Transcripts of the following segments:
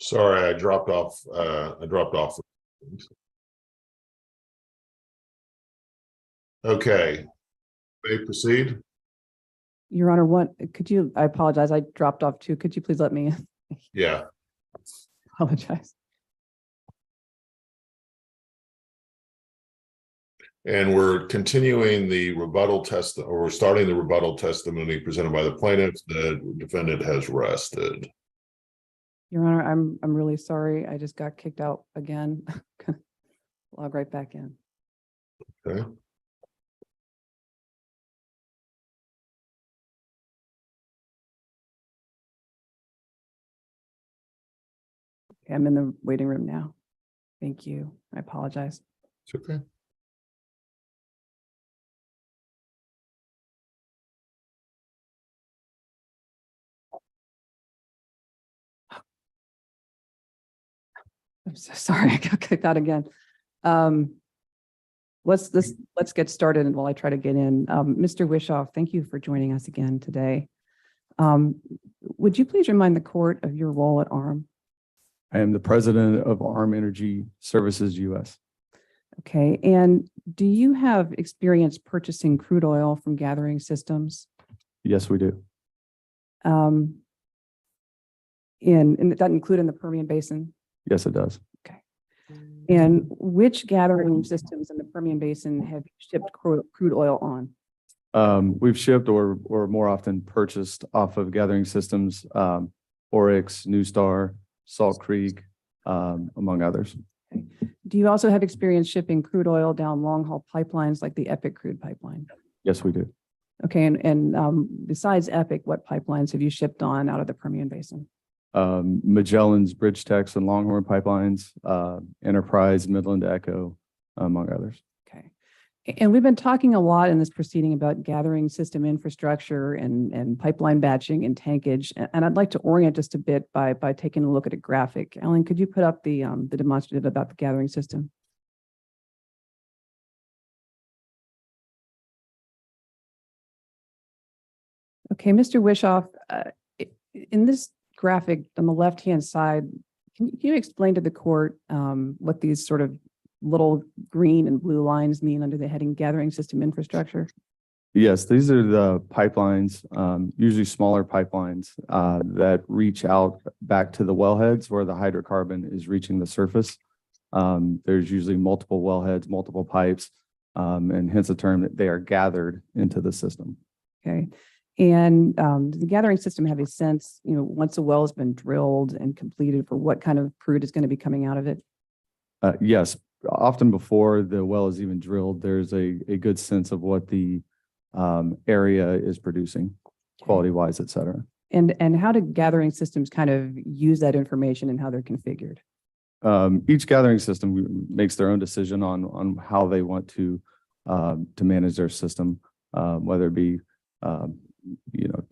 Sorry, I dropped off. Okay, may proceed. Your Honor, I apologize, I dropped off too. Could you please let me Yeah. apologize? And we're continuing the rebuttal test, or we're starting the rebuttal testimony presented by the plaintiff. The defendant has rested. Your Honor, I'm really sorry. I just got kicked out again. Log right back in. Okay. Okay, I'm in the waiting room now. Thank you. I apologize. It's okay. I'm so sorry. I got kicked out again. Let's get started and while I try to get in. Mr. Wishoff, thank you for joining us again today. Would you please remind the court of your role at ARM? I am the president of ARM Energy Services US. Okay, and do you have experience purchasing crude oil from gathering systems? Yes, we do. And that include in the Permian Basin? Yes, it does. Okay. And which gathering systems in the Permian Basin have you shipped crude oil on? We've shipped or more often purchased off of gathering systems, Oryx, New Star, Salt Creek, among others. Okay. Do you also have experience shipping crude oil down long-haul pipelines like the EPIC crude pipeline? Yes, we do. Okay, and besides EPIC, what pipelines have you shipped on out of the Permian Basin? Magellan's, BridgeTex, and Longhorn pipelines, Enterprise, Midland Echo, among others. Okay. And we've been talking a lot in this proceeding about gathering system infrastructure and pipeline batching and tankage. And I'd like to orient just a bit by taking a look at a graphic. Ellen, could you put up the demonstrative about the gathering system? Okay, Mr. Wishoff, in this graphic on the left-hand side, can you explain to the court what these sort of little green and blue lines mean under the heading gathering system infrastructure? Yes, these are the pipelines, usually smaller pipelines that reach out back to the wellheads where the hydrocarbon is reaching the surface. There's usually multiple wellheads, multiple pipes, and hence the term that they are gathered into the system. Okay. And does the gathering system have a sense, once a well has been drilled and completed, for what kind of crude is going to be coming out of it? Yes, often before the well is even drilled, there's a good sense of what the area is producing, quality-wise, et cetera. And how do gathering systems kind of use that information and how they're configured? Each gathering system makes their own decision on how they want to manage their system, whether it be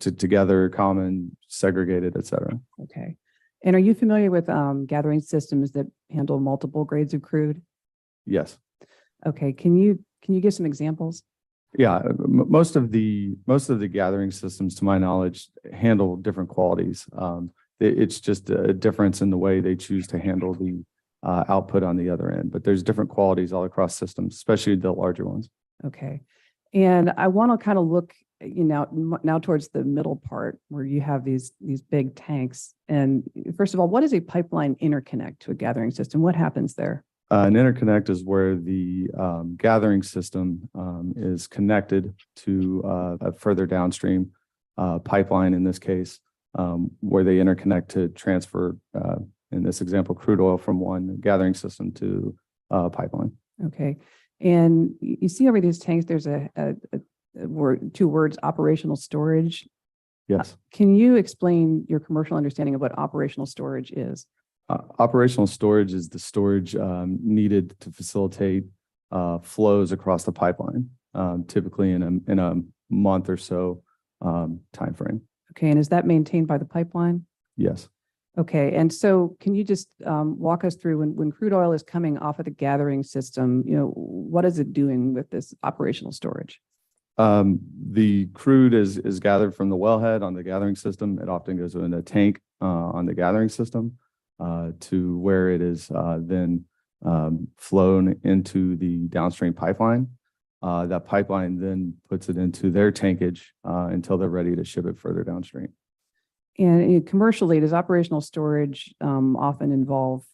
together, common, segregated, et cetera. Okay. And are you familiar with gathering systems that handle multiple grades of crude? Yes. Okay. Can you give some examples? Yeah, most of the gathering systems, to my knowledge, handle different qualities. It's just a difference in the way they choose to handle the output on the other end. But there's different qualities all across systems, especially the larger ones. Okay. And I want to kind of look, now towards the middle part where you have these big tanks. And first of all, what is a pipeline interconnect to a gathering system? What happens there? An interconnect is where the gathering system is connected to a further downstream pipeline, in this case, where they interconnect to transfer, in this example, crude oil from one gathering system to a pipeline. Okay. And you see over these tanks, there's two words, operational storage. Yes. Can you explain your commercial understanding of what operational storage is? Operational storage is the storage needed to facilitate flows across the pipeline, typically in a month or so time frame. Okay, and is that maintained by the pipeline? Yes. Okay, and so can you just walk us through when crude oil is coming off of the gathering system, what is it doing with this operational storage? The crude is gathered from the wellhead on the gathering system. It often goes in a tank on the gathering system to where it is then flown into the downstream pipeline. That pipeline then puts it into their tankage until they're ready to ship it further downstream. And commercially, does operational storage often involve,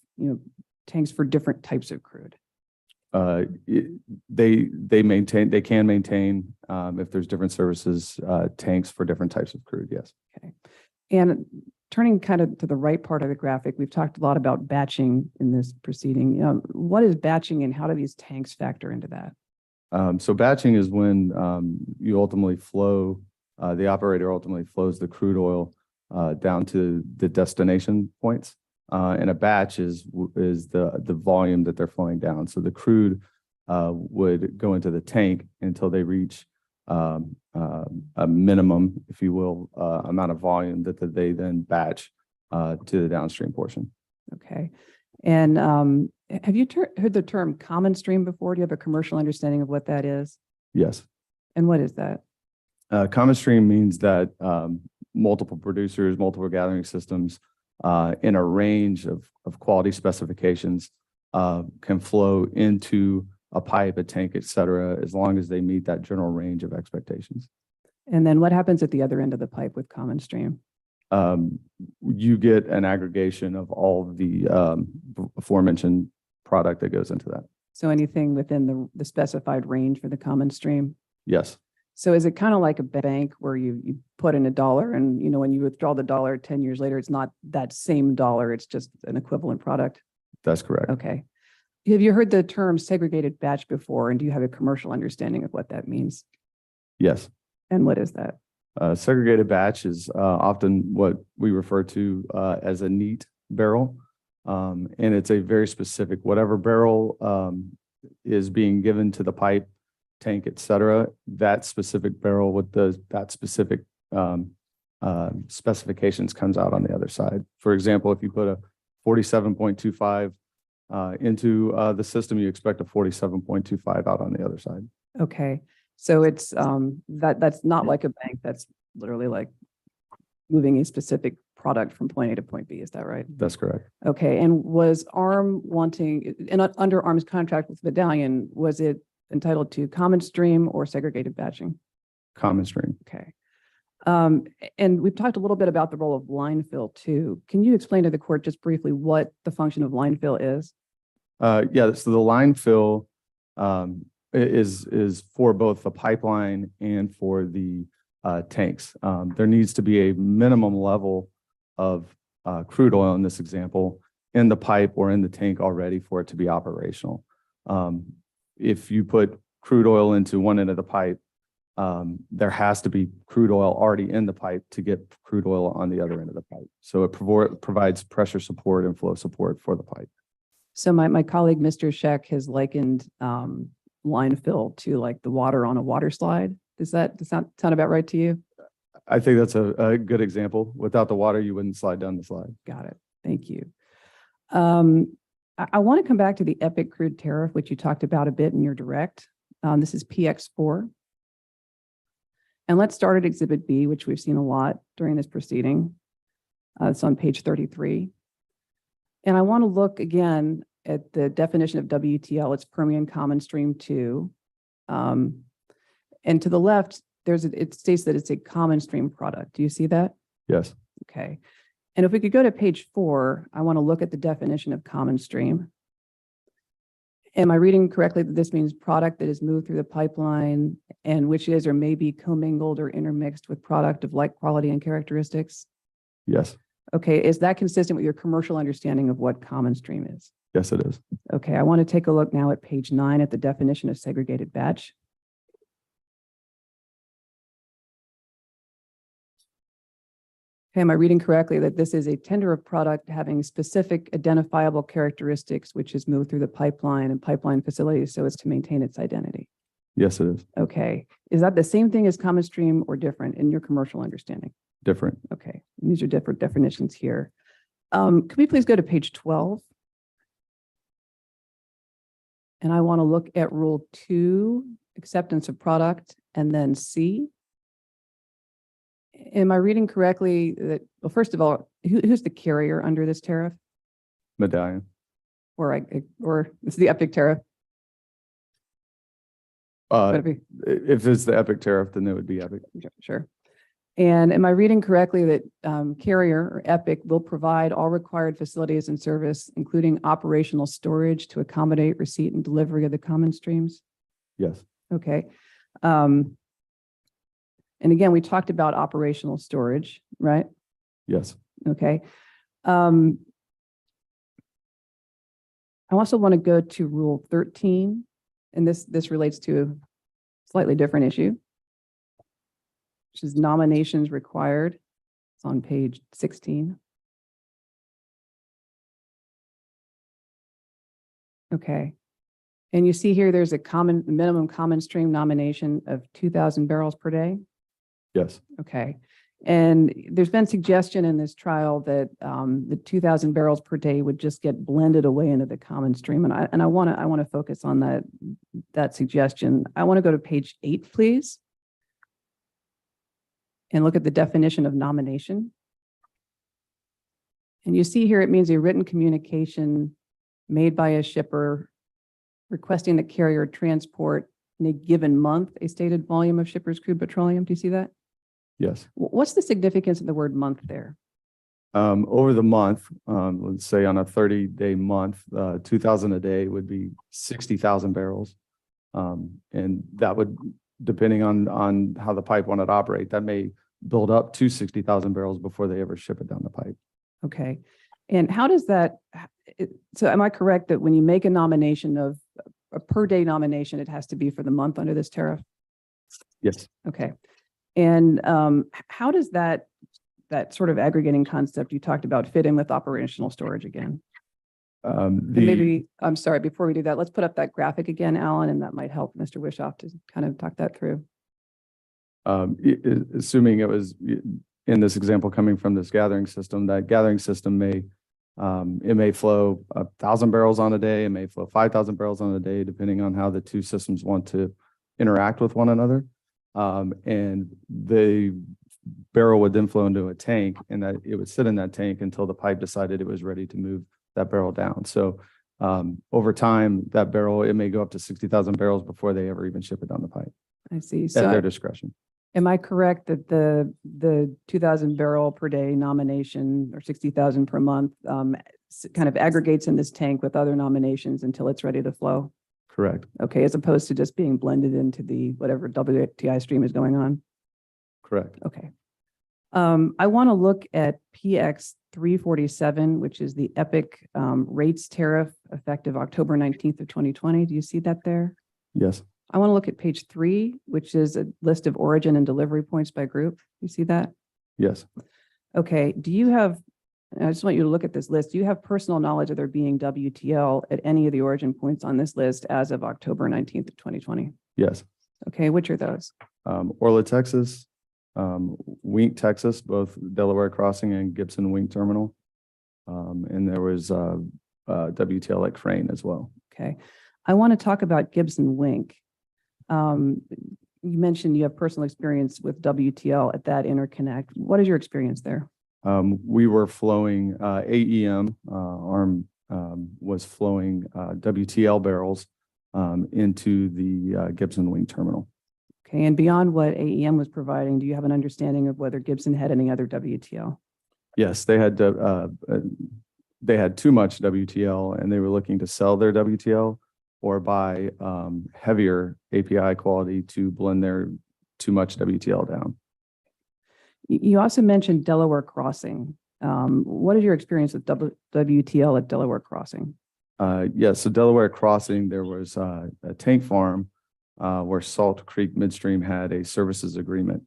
tanks for different types of crude? They can maintain if there's different services, tanks for different types of crude, yes. Okay. And turning kind of to the right part of the graphic, we've talked a lot about batching in this proceeding. What is batching and how do these tanks factor into that? So batching is when you ultimately flow, the operator ultimately flows the crude oil down to the destination points. And a batch is the volume that they're flowing down. So the crude would go into the tank until they reach a minimum, if you will, amount of volume that they then batch to the downstream portion. Okay. And have you heard the term common stream before? Do you have a commercial understanding of what that is? Yes. And what is that? Common stream means that multiple producers, multiple gathering systems in a range of quality specifications can flow into a pipe, a tank, et cetera, as long as they meet that general range of expectations. And then what happens at the other end of the pipe with common stream? You get an aggregation of all of the aforementioned product that goes into that. So anything within the specified range for the common stream? Yes. So is it kind of like a bank where you put in $1 and, when you withdraw the dollar 10 years later, it's not that same dollar, it's just an equivalent product? That's correct. Okay. Have you heard the term segregated batch before? And do you have a commercial understanding of what that means? Yes. And what is that? Segregated batch is often what we refer to as a neat barrel. And it's a very specific, whatever barrel is being given to the pipe, tank, et cetera, that specific barrel with that specific specifications comes out on the other side. For example, if you put a 47.25 into the system, you expect a 47.25 out on the other side. Okay. So it's that's not like a bank. That's literally like moving a specific product from point A to point B. Is that right? That's correct. Okay. And was ARM wanting, and under ARM's contract with Medallion, was it entitled to common stream or segregated batching? Common stream. Okay. And we've talked a little bit about the role of line fill too. Can you explain to the court just briefly what the function of line fill is? Yeah, so the line fill is for both the pipeline and for the tanks. There needs to be a minimum level of crude oil in this example in the pipe or in the tank already for it to be operational. If you put crude oil into one end of the pipe, there has to be crude oil already in the pipe to get crude oil on the other end of the pipe. So it provides pressure support and flow support for the pipe. So my colleague, Mr. Scheck, has likened line fill to like the water on a water slide. Does that sound about right to you? I think that's a good example. Without the water, you wouldn't slide down the slide. Got it. Thank you. I want to come back to the EPIC crude tariff, which you talked about a bit in your direct. This is PX4. And let's start at Exhibit B, which we've seen a lot during this proceeding. It's on page 33. And I want to look again at the definition of WTL. It's Permian Common Stream 2. And to the left, it states that it's a common stream product. Do you see that? Yes. Okay. And if we could go to page 4, I want to look at the definition of common stream. Am I reading correctly that this means product that is moved through the pipeline and which is or may be commingled or intermixed with product of like quality and characteristics? Yes. Okay. Is that consistent with your commercial understanding of what common stream is? Yes, it is. Okay. I want to take a look now at page 9 at the definition of segregated batch. Okay, am I reading correctly that this is a tender of product having specific identifiable characteristics, which is moved through the pipeline and pipeline facilities so as to maintain its identity? Yes, it is. Okay. Is that the same thing as common stream or different in your commercial understanding? Different. Okay. And these are different definitions here. Could we please go to page 12? And I want to look at rule 2, acceptance of product, and then C. Am I reading correctly that, well, first of all, who's the carrier under this tariff? Medallion. Or it's the Epic tariff? Would it be? If it's the Epic tariff, then it would be Epic. Sure. And am I reading correctly that carrier or Epic will provide all required facilities and service, including operational storage to accommodate receipt and delivery of the common streams? Yes. Okay. And again, we talked about operational storage, right? Yes. Okay. I also want to go to rule 13, and this relates to a slightly different issue, which is nominations required. It's on page 16. Okay. And you see here, there's a minimum common stream nomination of 2,000 barrels per day. Yes. Okay. And there's been suggestion in this trial that the 2,000 barrels per day would just get blended away into the common stream. And I want to focus on that suggestion. I want to go to page 8, please, and look at the definition of nomination. And you see here, it means a written communication made by a shipper requesting the carrier transport in a given month a stated volume of shipper's crude petroleum. Do you see that? Yes. What's the significance of the word month there? Over the month, let's say on a 30-day month, 2,000 a day would be 60,000 barrels. And that would, depending on how the pipe wanted to operate, that may build up to 60,000 barrels before they ever ship it down the pipe. Okay. And how does that, so am I correct that when you make a nomination of a per day nomination, it has to be for the month under this tariff? Yes. Okay. And how does that sort of aggregating concept you talked about fit in with operational storage again? Maybe, I'm sorry, before we do that, let's put up that graphic again, Alan, and that might help Mr. Wishoff to kind of talk that through. Assuming it was in this example coming from this gathering system, that gathering system may flow 1,000 barrels on a day, it may flow 5,000 barrels on a day, depending on how the two systems want to interact with one another. And the barrel would then flow into a tank, and that it would sit in that tank until the pipe decided it was ready to move that barrel down. So over time, that barrel, it may go up to 60,000 barrels before they ever even ship it down the pipe. I see. At So their discretion. am I correct that the 2,000 barrel per day nomination or 60,000 per month kind of aggregates in this tank with other nominations until it's ready to flow? Correct. Okay, as opposed to just being blended into the whatever WTI stream is going on? Correct. Okay. I want to look at PX 347, which is the Epic rates tariff effective October 19th of 2020. Do you see that there? Yes. I want to look at page 3, which is a list of origin and delivery points by group. You see that? Yes. Okay. Do you have, I just want you to look at this list. Do you have personal knowledge of there being WTL at any of the origin points on this list as of October 19th of 2020? Yes. Okay. Which are those? Orla, Texas, Wink, Texas, both Delaware Crossing and Gibson Wink Terminal. And there was WTL at Crane as well. Okay. I want to talk about Gibson Wink. You mentioned you have personal experience with WTL at that interconnect. What is your experience there? We were flowing AEM, ARM was flowing WTL barrels into the Gibson Wing Terminal. Okay, and beyond what AEM was providing, do you have an understanding of whether Gibson had any other WTL? Yes, they had too much WTL, and they were looking to sell their WTL or buy heavier API quality to blend their too much WTL down. You also mentioned Delaware Crossing. What is your experience with WTL at Delaware Crossing? Yes, so Delaware Crossing, there was a tank farm where Salt Creek Midstream had a services agreement.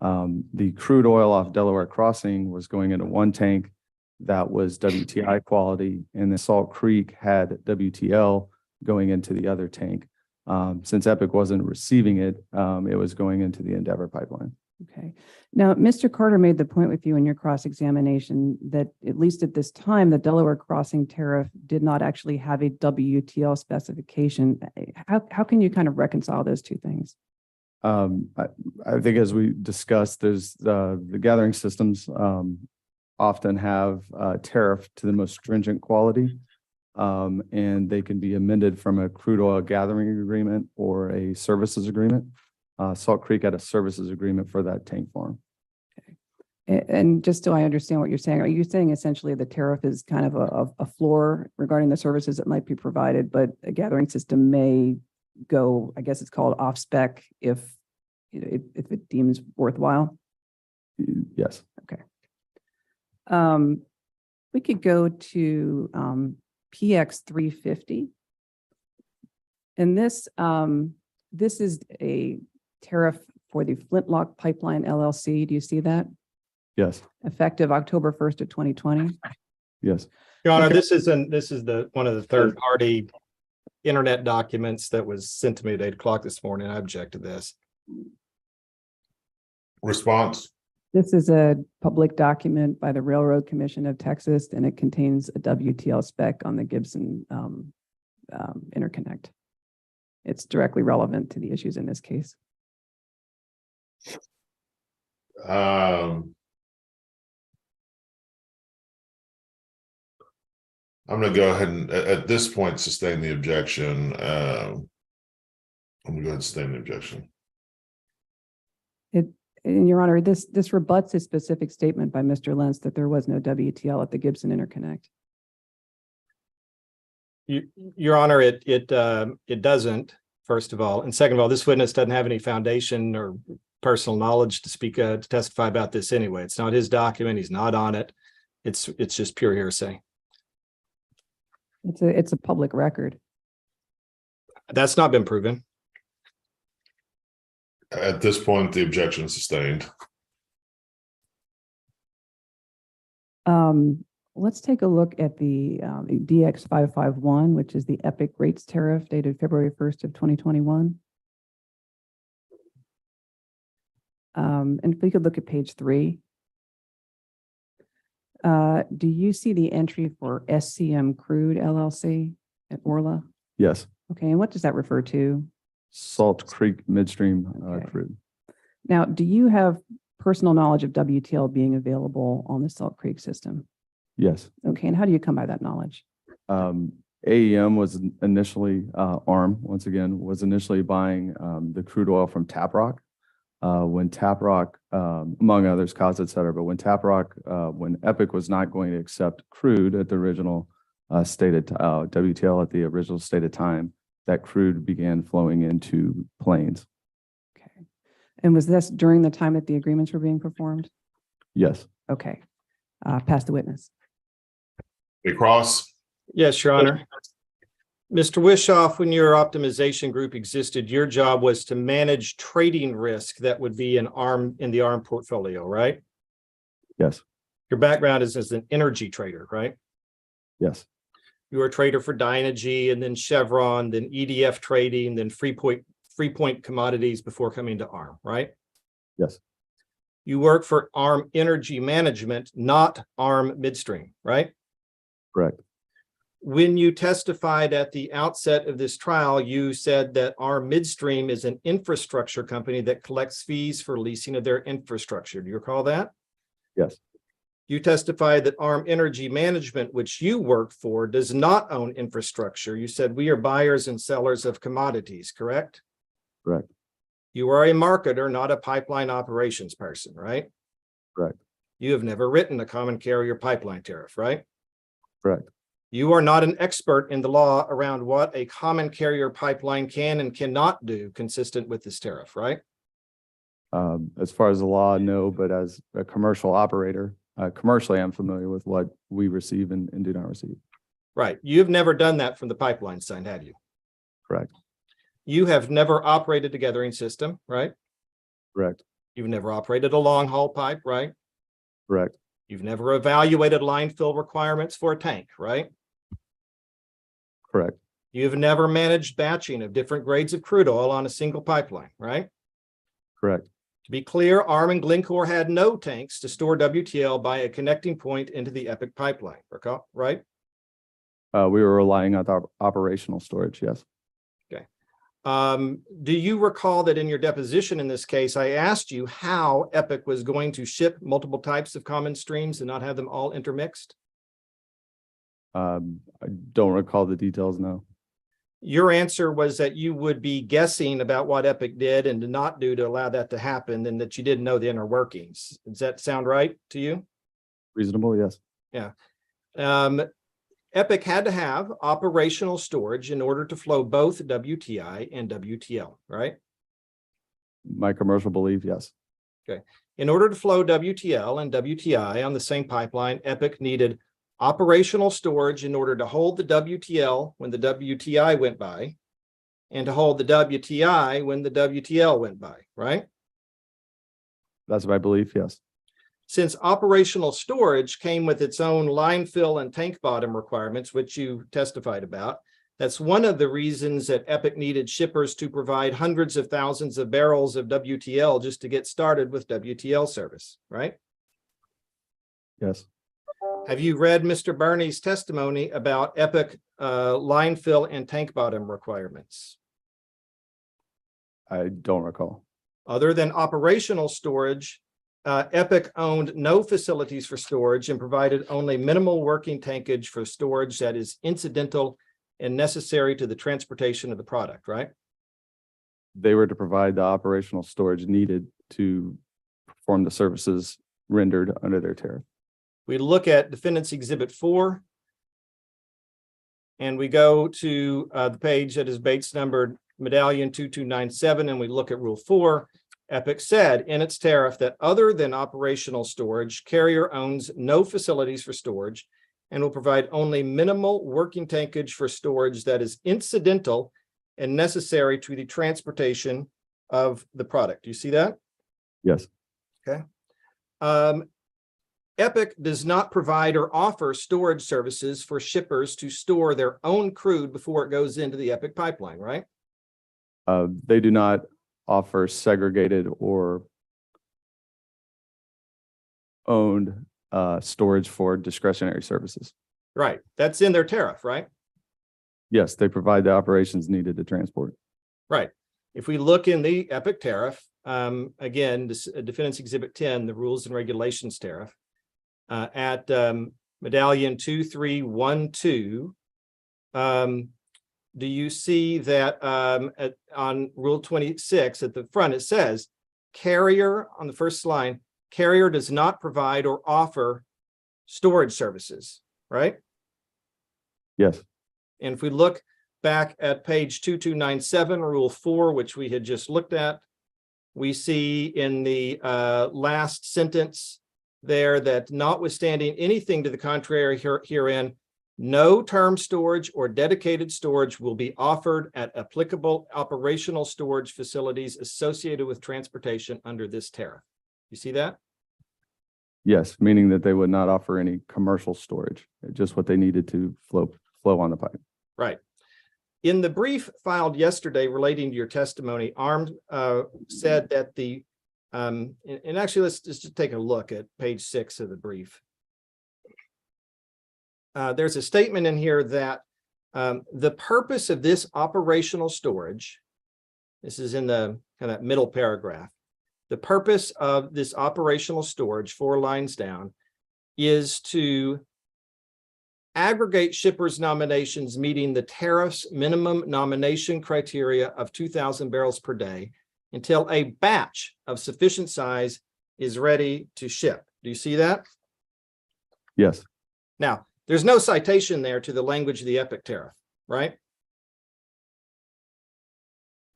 The crude oil off Delaware Crossing was going into one tank that was WTI quality, and then Salt Creek had WTL going into the other tank. Since Epic wasn't receiving it, it was going into the Endeavor pipeline. Okay. Now, Mr. Carter made the point with you in your cross-examination that at least at this time, the Delaware crossing tariff did not actually have a WTL specification. How can you kind of reconcile those two things? I think as we discussed, there's the gathering systems often have tariff to the most stringent quality, and they can be amended from a crude oil gathering agreement or a services agreement. Salt Creek had a services agreement for that tank farm. And just so I understand what you're saying, are you saying essentially the tariff is kind of a floor regarding the services that might be provided, but a gathering system may go, I guess it's called off spec if it deems worthwhile? Yes. Okay. We could go to PX 350. And this is a tariff for the Flintlock Pipeline LLC. Do you see that? Yes. Effective October 1st of 2020. Yes. Your Honor, this is one of the third-party internet documents that was sent to me at 8 o'clock this morning. I object to this. Response? This is a public document by the Railroad Commission of Texas, and it contains a WTL spec on the Gibson interconnect. It's directly relevant to the issues in this case. I'm going to go ahead and at this point sustain the objection. I'm going to go ahead and sustain the objection. And Your Honor, this rebuts a specific statement by Mr. Lentz that there was no WTL at the Gibson interconnect. Your Honor, it doesn't, first of all, and second of all, this witness doesn't have any foundation or personal knowledge to speak to testify about this anyway. It's not his document. He's not on it. It's just pure hearsay. It's a public record. That's not been proven. At this point, the objection is sustained. Let's take a look at the DX 551, which is the Epic rates tariff dated February 1st of 2021. And if we could look at page 3. Do you see the entry for SCM Crude LLC at Orla? Yes. Okay, and what does that refer to? Salt Creek midstream Okay. crude. Now, do you have personal knowledge of WTL being available on the Salt Creek system? Yes. Okay, and how do you come by that knowledge? AEM was initially, ARM, once again, was initially buying the crude oil from Taprock. When Taprock, among others, Cause, et cetera, but when Taprock, when Epic was not going to accept crude at the original stated WTL at the original stated time, that crude began flowing into Plains. Okay. And was this during the time that the agreements were being performed? Yes. Okay. Pass the witness. A cross? Yes, Your Honor. Mr. Wishoff, when your optimization group existed, your job was to manage trading risk that would be in the ARM portfolio, right? Yes. Your background is as an energy trader, right? Yes. You were a trader for Dynegy and then Chevron, then EDF Trading, then Freepoint Commodities before coming to ARM, right? Yes. You work for ARM Energy Management, not ARM Midstream, right? Correct. When you testified at the outset of this trial, you said that ARM Midstream is an infrastructure company that collects fees for leasing of their infrastructure. Do you recall that? Yes. You testified that ARM Energy Management, which you work for, does not own infrastructure. You said we are buyers and sellers of commodities, correct? Correct. You are a marketer, not a pipeline operations person, right? Correct. You have never written a common carrier pipeline tariff, right? Correct. You are not an expert in the law around what a common carrier pipeline can and cannot do consistent with this tariff, right? As far as the law, no, but as a commercial operator, commercially, I'm familiar with what we receive and do not receive. Right. You've never done that from the pipeline side, have you? Correct. You have never operated a gathering system, right? Correct. You've never operated a long haul pipe, right? Correct. You've never evaluated line fill requirements for a tank, right? Correct. You've never managed batching of different grades of crude oil on a single pipeline, right? Correct. To be clear, ARM and Glencore had no tanks to store WTL by a connecting point into the EPIC pipeline, right? We were relying on the operational storage, yes. Do you recall that in your deposition in this case, I asked you how EPIC was going to ship multiple types of common streams and not have them all intermixed? I don't recall the details, no. Your answer was that you would be guessing about what EPIC did and did not do to allow that to happen, and that you didn't know the inner workings. Does that sound right to you? Reasonable, yes. Yeah. EPIC had to have operational storage in order to flow both WTI and WTL, right? My commercial belief, yes. Okay. In order to flow WTL and WTI on the same pipeline, EPIC needed operational storage in order to hold the WTL when the WTI went by, and to hold the WTI when the WTL went by, right? That's my belief, yes. Since operational storage came with its own line fill and tank bottom requirements, which you testified about, that's one of the reasons that EPIC needed shippers to provide hundreds of thousands of barrels of WTL just to get started with WTL service, right? Yes. Have you read Mr. Birney's testimony about EPIC line fill and tank bottom requirements? I don't recall. Other than operational storage, EPIC owned no facilities for storage and provided only minimal working tankage for storage that is incidental and necessary to the transportation of the product, right? They were to provide the operational storage needed to perform the services rendered under their tariff. We look at Defendant's Exhibit 4, and we go to the page that is Bates numbered Medallion 2297, and we look at Rule 4. EPIC said in its tariff that other than operational storage, carrier owns no facilities for storage and will provide only minimal working tankage for storage that is incidental and necessary to the transportation of the product. Do you see that? Yes. Okay. EPIC does not provide or offer storage services for shippers to store their own crude before it goes into the EPIC pipeline, right? They do not offer segregated or owned storage for discretionary services. Right. That's in their tariff, right? Yes, they provide the operations needed to transport. Right. If we look in the EPIC tariff, again, this Defendant's Exhibit 10, the rules and regulations tariff, at Medallion 2312, do you see that on Rule 26 at the front, it says carrier on the first line, carrier does not provide or offer storage services, right? Yes. And if we look back at page 2297, Rule 4, which we had just looked at, we see in the last sentence there that notwithstanding anything to the contrary herein, no term storage or dedicated storage will be offered at applicable operational storage facilities associated with transportation under this tariff. You see that? Yes, meaning that they would not offer any commercial storage, just what they needed to flow on the pipe. Right. In the brief filed yesterday relating to your testimony, ARM said that the, and actually let's just take a look at page 6 of the brief. There's a statement in here that the purpose of this operational storage, this is in the kind of middle paragraph, the purpose of this operational storage, 4 lines down, is to aggregate shippers' nominations meeting the tariff's minimum nomination criteria of 2,000 barrels per day until a batch of sufficient size is ready to ship. Do you see that? Yes. Now, there's no citation there to the language of the EPIC tariff, right?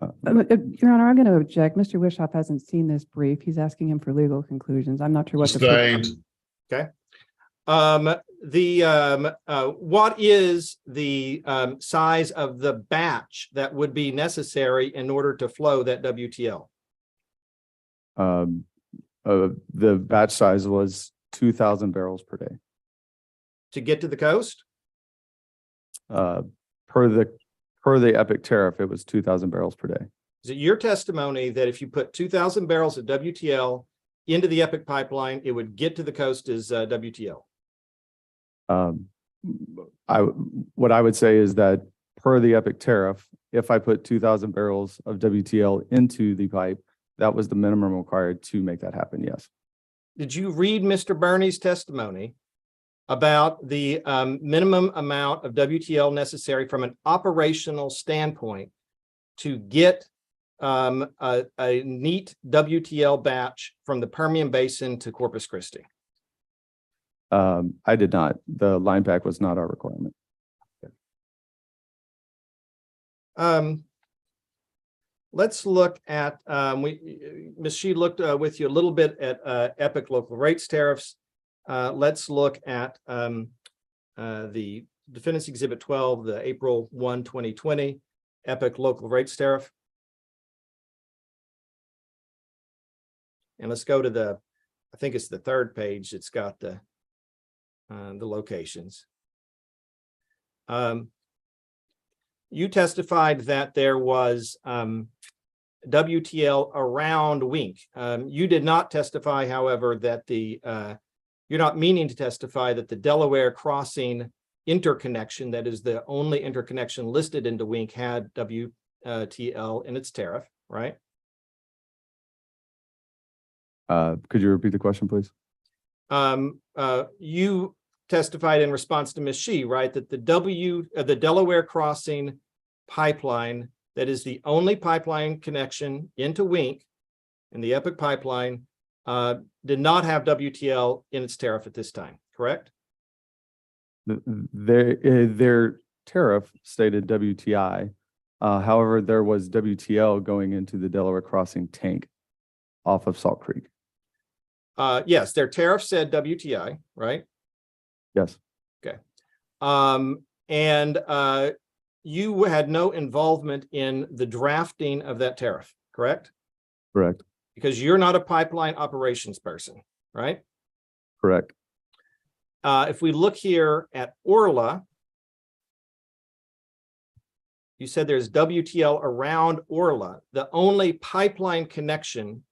Your Honor, I'm going to object. Mr. Wishoff hasn't seen this brief. He's asking him for legal conclusions. I'm not sure what the Sustained. Okay. What is the size of the batch that would be necessary in order to flow that WTL? The batch size was 2,000 barrels per day. To get to the coast? Per the EPIC tariff, it was 2,000 barrels per day. Is it your testimony that if you put 2,000 barrels of WTL into the EPIC pipeline, it would get to the coast as WTL? What I would say is that per the EPIC tariff, if I put 2,000 barrels of WTL into the pipe, that was the minimum required to make that happen. Yes. Did you read Mr. Burney's testimony about the minimum amount of WTL necessary from an operational standpoint to get a neat WTL batch from the Permian Basin to Corpus Christi? I did not. The line pack was not our requirement. Let's look at, Ms. She looked with you a little bit at EPIC local rates tariffs. Let's look at the Defendants Exhibit 12, the April 1, 2020 EPIC local rates tariff. And let's go to the, I think it's the third page. It's got the locations. You testified that there was WTL around Wink. You did not testify, however, that you're not meaning to testify that the Delaware Crossing interconnection, that is the only interconnection listed into Wink, had WTL in its tariff, right? Could you repeat the question, please? You testified in response to Ms. She, right, that the Delaware Crossing pipeline, that is the only pipeline connection into Wink in the EPIC pipeline, did not have WTL in its tariff at this time, correct? Their tariff stated WTI. However, there was WTL going into the Delaware Crossing tank off of Salt Creek. Yes, their tariff said WTI, right? Yes. Okay. You had no involvement in the drafting of that tariff, correct? Correct. Because you're not a pipeline operations person, right? Correct. If we look here at Orla, you said there's WTL around Orla. The only pipeline connection,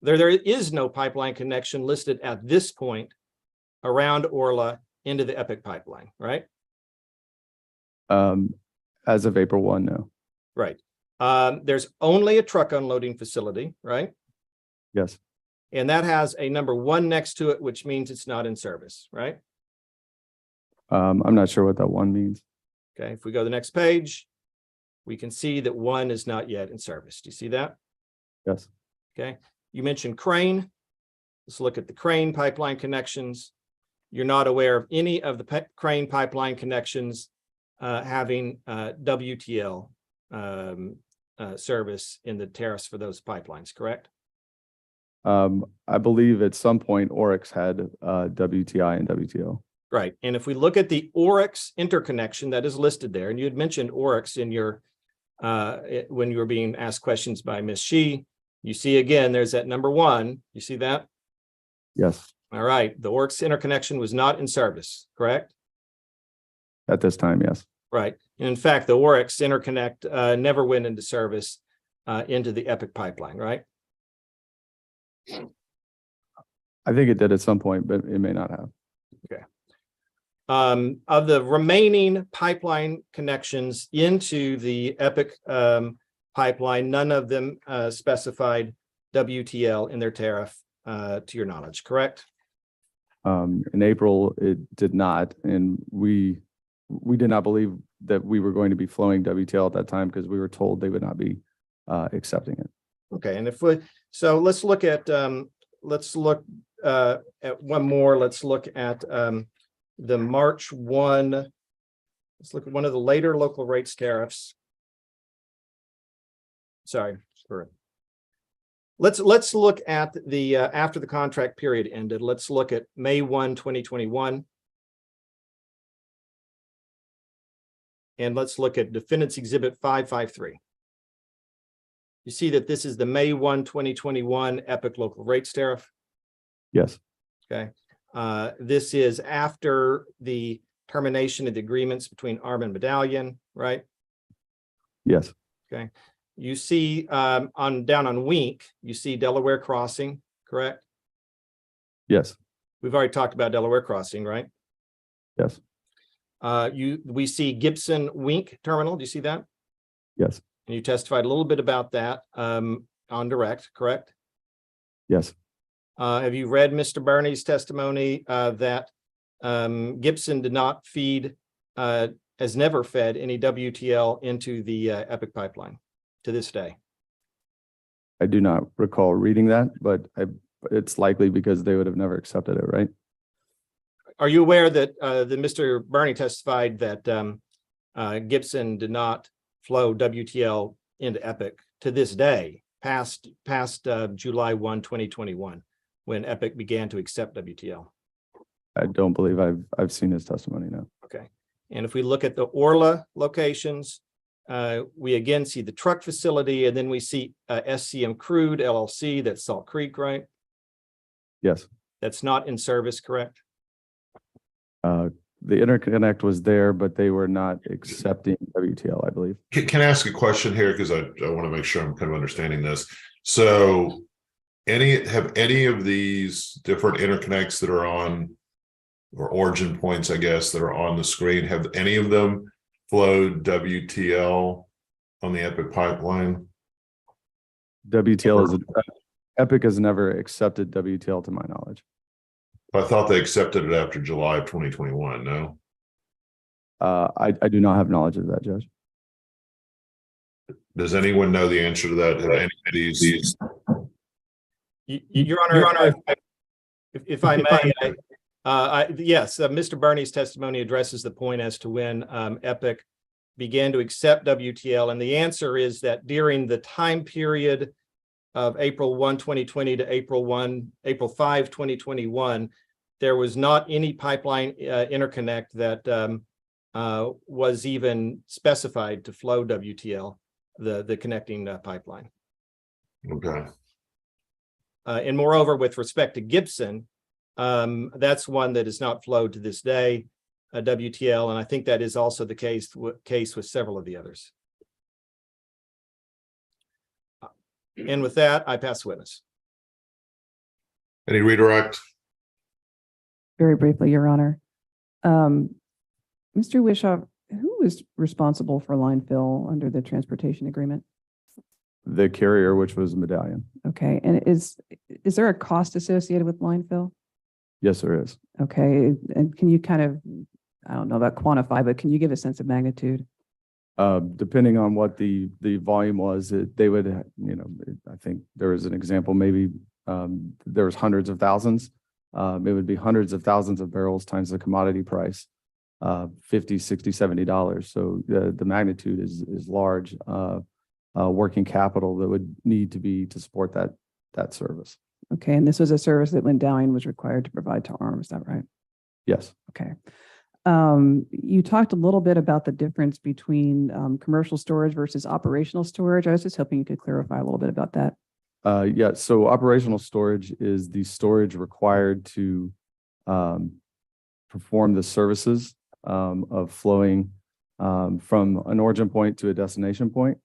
there is no pipeline connection listed at this point around Orla into the EPIC pipeline, right? As of April 1, no. Right. There's only a truck unloading facility, right? Yes. And that has a number 1 next to it, which means it's not in service, right? I'm not sure what that 1 means. Okay, if we go to the next page, we can see that 1 is not yet in service. Do you see that? Yes. Okay, you mentioned Crane. Let's look at the Crane pipeline connections. You're not aware of any of the Crane pipeline connections having WTL service in the tariffs for those pipelines, correct? I believe at some point Oryx had WTI and WTL. Right. And if we look at the Oryx interconnection that is listed there, and you had mentioned Oryx in your when you were being asked questions by Ms. She, you see again, there's that number 1. You see that? Yes. All right. The Oryx interconnection was not in service, correct? At this time, yes. Right. And in fact, the Oryx interconnect never went into service into the EPIC pipeline, right? I think it did at some point, but it may not have. Okay. Of the remaining pipeline connections into the EPIC pipeline, none of them specified WTL in their tariff, to your knowledge, correct? In April, it did not, and we did not believe that we were going to be flowing WTL at that time because we were told they would not be accepting it. Okay, and so let's look at one more. Let's look at the March 1. Let's look at one of the later local rates tariffs. Sorry. Let's look at the after the contract period ended. Let's look at May 1, 2021. And let's look at Defendants Exhibit 553. You see that this is the May 1, 2021 EPIC local rates tariff. Yes. Okay. This is after the termination of the agreements between Arm and Medallion, right? Yes. Okay. you see down on Wink, you see Delaware Crossing, correct? Yes, We've already talked about Delaware Crossing, right? yes, We see Gibson Wink Terminal. Do you see that? yes, And you testified a little bit about that on direct, correct? yes. Have you read Mr. Burney's testimony that Gibson did not feed, has never fed any WTL into the Epic pipeline to this day? I do not recall reading that, but it's likely because they would have never accepted it, right? Are you aware that Mr. Burney testified that Gibson did not flow WTL into Epic to this day, past July 1, 2021, when Epic began to accept WTL? I don't believe I've seen his testimony, no. Okay. And if we look at the Orla locations, we again see the truck facility, and then we see SCM Crude LLC, that's Salt Creek, right? Yes. That's not in service, correct? The interconnect was there, but they were not accepting WTL, I believe. Can I ask a question here? Because I want to make sure I'm kind of understanding this. So have any of these different interconnects that are on, or origin points, I guess, that are on the screen, have any of them flowed WTL on the Epic pipeline? Epic has never accepted WTL to my knowledge. I thought they accepted it after July of 2021. No. I do not have knowledge of that, Judge. Does anyone know the answer to that? Have any of these? Your Honor, if I may, yes, Mr. Burney's testimony addresses the point as to when Epic began to accept WTL, and the answer is that during the time period of April 1, 2020 to April 5, 2021, there was not any pipeline interconnect that was even specified to flow WTL, the connecting pipeline. Okay. And moreover, with respect to Gibson, that's one that is not flowed to this day, WTL, and I think that is also the case with several of the others. And with that, I pass the witness. Any redirect? Very briefly, Your Honor. Mr. Wishoff, who is responsible for line fill under the transportation agreement? The carrier, which was Medallion. Okay, and is there a cost associated with line fill? Yes, there is. Okay, and can you kind of, I don't know about quantify, but can you give a sense of magnitude? Depending on what the volume was, they would, I think there was an example, maybe there was hundreds of thousands. It would be hundreds of thousands of barrels times the commodity price, $50, $60, $70. So the magnitude is large. Working capital that would need to be to support that service. Okay, and this was a service that Medallion was required to provide to ARM, is that right? Yes. Okay. You talked a little bit about the difference between commercial storage versus operational storage. I was just hoping you could clarify a little bit about that. Yeah, so operational storage is the storage required to perform the services of flowing from an origin point to a destination point.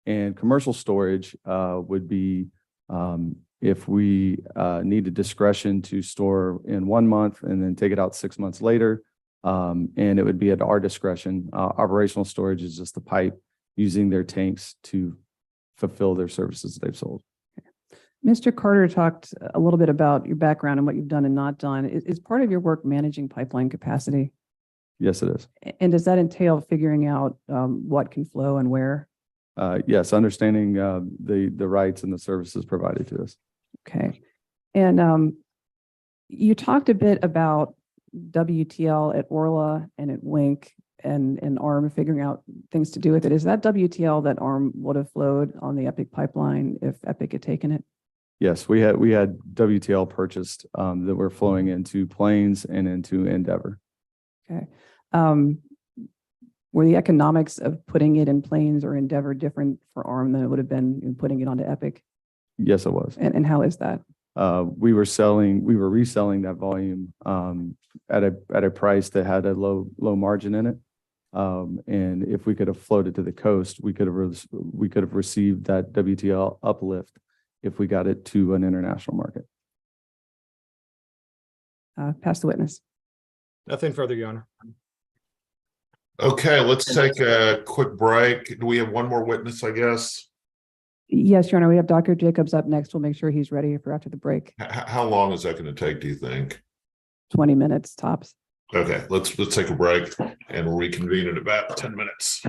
And commercial storage would be if we needed discretion to store in 1 month and then take it out 6 months later. And it would be at our discretion. Operational storage is just the pipe using their tanks to fulfill their services they've sold. Mr. Carter talked a little bit about your background and what you've done and not done. Is part of your work managing pipeline capacity? Yes, it is. And does that entail figuring out what can flow and where? Yes, understanding the rights and the services provided to us. Okay. And you talked a bit about WTL at Orla and at Wink and ARM figuring out things to do with it. Is that WTL that ARM would have flowed on the Epic pipeline if Epic had taken it? Yes, we had WTL purchased that were flowing into Plains and into Endeavor. Okay. Were the economics of putting it in Plains or Endeavor different for ARM than it would have been in putting it onto Epic? Yes, it was. And how is that? We were reselling that volume at a price that had a low margin in it. And if we could have floated to the coast, we could have received that WTL uplift if we got it to an international market. Pass the witness. Nothing further, Your Honor. Okay, let's take a quick break. Do we have one more witness, I guess? Yes, Your Honor, we have Dr. Jacobs up next. We'll make sure he's ready for after the break. How long is that going to take, do you think? 20 minutes tops. Okay, let's take a break and reconvene in about 10 minutes.